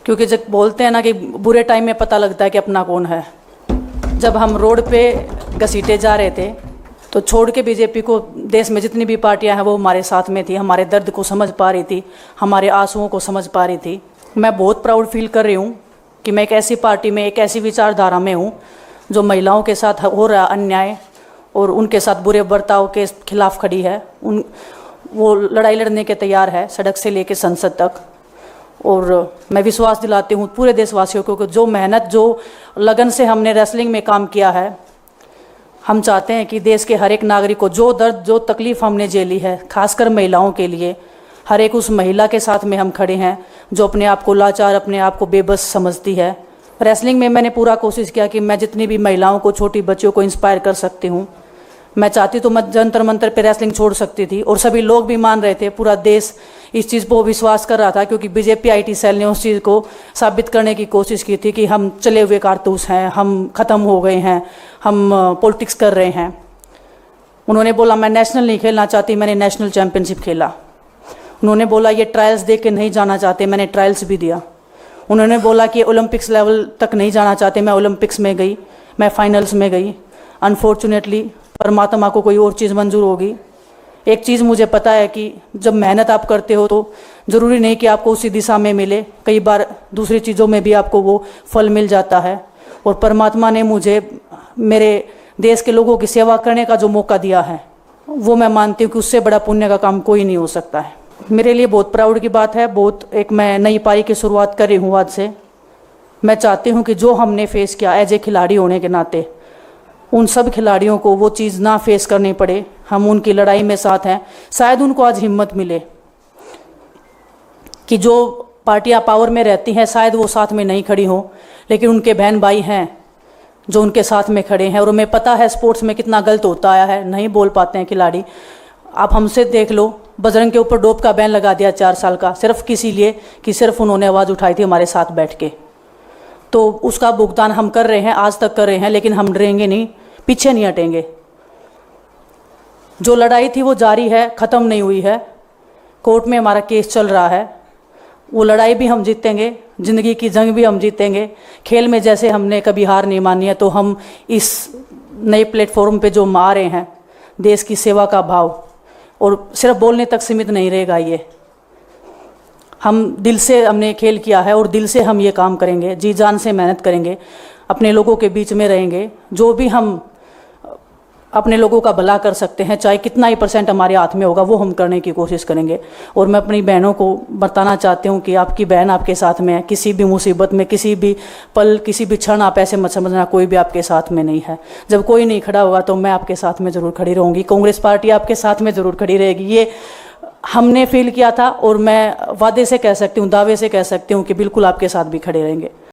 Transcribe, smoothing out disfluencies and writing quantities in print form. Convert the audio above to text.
क्योंकि जब बोलते हैं ना कि बुरे टाइम में पता लगता है कि अपना कौन है। जब हम रोड पे घसीटे जा रहे थे तो छोड़ के बीजेपी को देश में जितनी भी पार्टियां हैं वो हमारे साथ में थी, हमारे दर्द को समझ पा रही थी, हमारे आंसुओं को समझ पा रही थी। मैं बहुत प्राउड फील कर रही हूँ कि मैं एक ऐसी पार्टी में, एक ऐसी विचारधारा में हूँ जो महिलाओं के साथ हो रहा अन्याय और उनके साथ बुरे बर्ताव के खिलाफ खड़ी है। वो लड़ाई लड़ने के तैयार है, सड़क से लेकर संसद तक। और मैं विश्वास दिलाती हूँ पूरे देशवासियों को कि जो मेहनत, जो लगन से हमने रेसलिंग में काम किया है, हम चाहते हैं कि देश के हर एक नागरिक को जो दर्द, जो तकलीफ़ हमने झेली है, खासकर महिलाओं के लिए, हर एक उस महिला के साथ में हम खड़े हैं जो अपने आप को लाचार, अपने आप को बेबस समझती है। रेसलिंग में मैंने पूरा कोशिश किया कि मैं जितनी भी महिलाओं को, छोटी बच्चियों को इंस्पायर कर सकती हूँ। मैं चाहती तो मैं जंतर मंतर पे रेसलिंग छोड़ सकती थी और सभी लोग भी मान रहे थे, पूरा देश इस चीज़ पर विश्वास कर रहा था, क्योंकि बीजेपी आईटी सेल ने उस चीज़ को साबित करने की कोशिश की थी कि हम चले हुए कारतूस हैं, हम ख़त्म हो गए हैं, हम पॉलिटिक्स कर रहे हैं। उन्होंने बोला मैं नेशनल नहीं खेलना चाहती, मैंने नेशनल चैम्पियनशिप खेला। उन्होंने बोला ये ट्रायल्स दे के नहीं जाना चाहते, मैंने ट्रायल्स भी दिया। उन्होंने बोला कि ओलंपिक्स लेवल तक नहीं जाना चाहते, मैं ओलंपिक्स में गई, मैं फाइनल्स में गई। अनफॉर्चुनेटली परमात्मा को कोई और चीज़ मंजूर होगी। एक चीज़ मुझे पता है कि जब मेहनत आप करते हो तो ज़रूरी नहीं कि आपको उसी दिशा में मिले, कई बार दूसरी चीज़ों में भी आपको वो फल मिल जाता है। और परमात्मा ने मुझे मेरे देश के लोगों की सेवा करने का जो मौका दिया है, वो मैं मानती हूँ कि उससे बड़ा पुण्य का काम कोई नहीं हो सकता है। मेरे लिए बहुत प्राउड की बात है। बहुत एक मैं नई पारी की शुरुआत कर रही हूँ आज से। मैं चाहती हूँ कि जो हमने फेस किया एज ए खिलाड़ी होने के नाते, उन सब खिलाड़ियों को वो चीज़ ना फेस करनी पड़े। हम उनकी लड़ाई में साथ हैं। शायद उनको आज हिम्मत मिले कि जो पार्टियां पावर में रहती हैं शायद वो साथ में नहीं खड़ी हों, लेकिन उनके बहन भाई हैं जो उनके साथ में खड़े हैं। और हमें पता है स्पोर्ट्स में कितना गलत होता आया है, नहीं बोल पाते हैं खिलाड़ी। आप हमसे देख लो, बजरंग के ऊपर डोप का बैन लगा दिया 4 साल का, सिर्फ किसी लिए कि सिर्फ उन्होंने आवाज़ उठाई थी हमारे साथ बैठ के। तो उसका भुगतान हम कर रहे हैं, आज तक कर रहे हैं, लेकिन हम डरेंगे नहीं, पीछे नहीं हटेंगे। जो लड़ाई थी वो जारी है, ख़त्म नहीं हुई है। कोर्ट में हमारा केस चल रहा है, वो लड़ाई भी हम जीतेंगे, ज़िंदगी की जंग भी हम जीतेंगे। खेल में जैसे हमने कभी हार नहीं मानी है, तो हम इस नए प्लेटफॉर्म पे जो आ रहे हैं, देश की सेवा का भाव, और सिर्फ बोलने तक सीमित नहीं रहेगा। ये हम दिल से हमने खेल किया है और दिल से हम ये काम करेंगे, जी जान से मेहनत करेंगे, अपने लोगों के बीच में रहेंगे। जो भी हम अपने लोगों का भला कर सकते हैं, चाहे कितना ही % हमारे हाथ में होगा, वो हम करने की कोशिश करेंगे। और मैं अपनी बहनों को बताना चाहती हूँ कि आपकी बहन आपके साथ में है। किसी भी मुसीबत में, किसी भी पल, किसी भी क्षण आप ऐसे मत समझना कोई भी आपके साथ में नहीं है। जब कोई नहीं खड़ा होगा तो मैं आपके साथ में ज़रूर खड़ी रहूँगी, कांग्रेस पार्टी आपके साथ में ज़रूर खड़ी रहेगी। ये हमने फील किया था और मैं वादे से कह सकती हूँ, दावे से कह सकती हूँ कि बिल्कुल आपके साथ भी खड़े रहेंगे।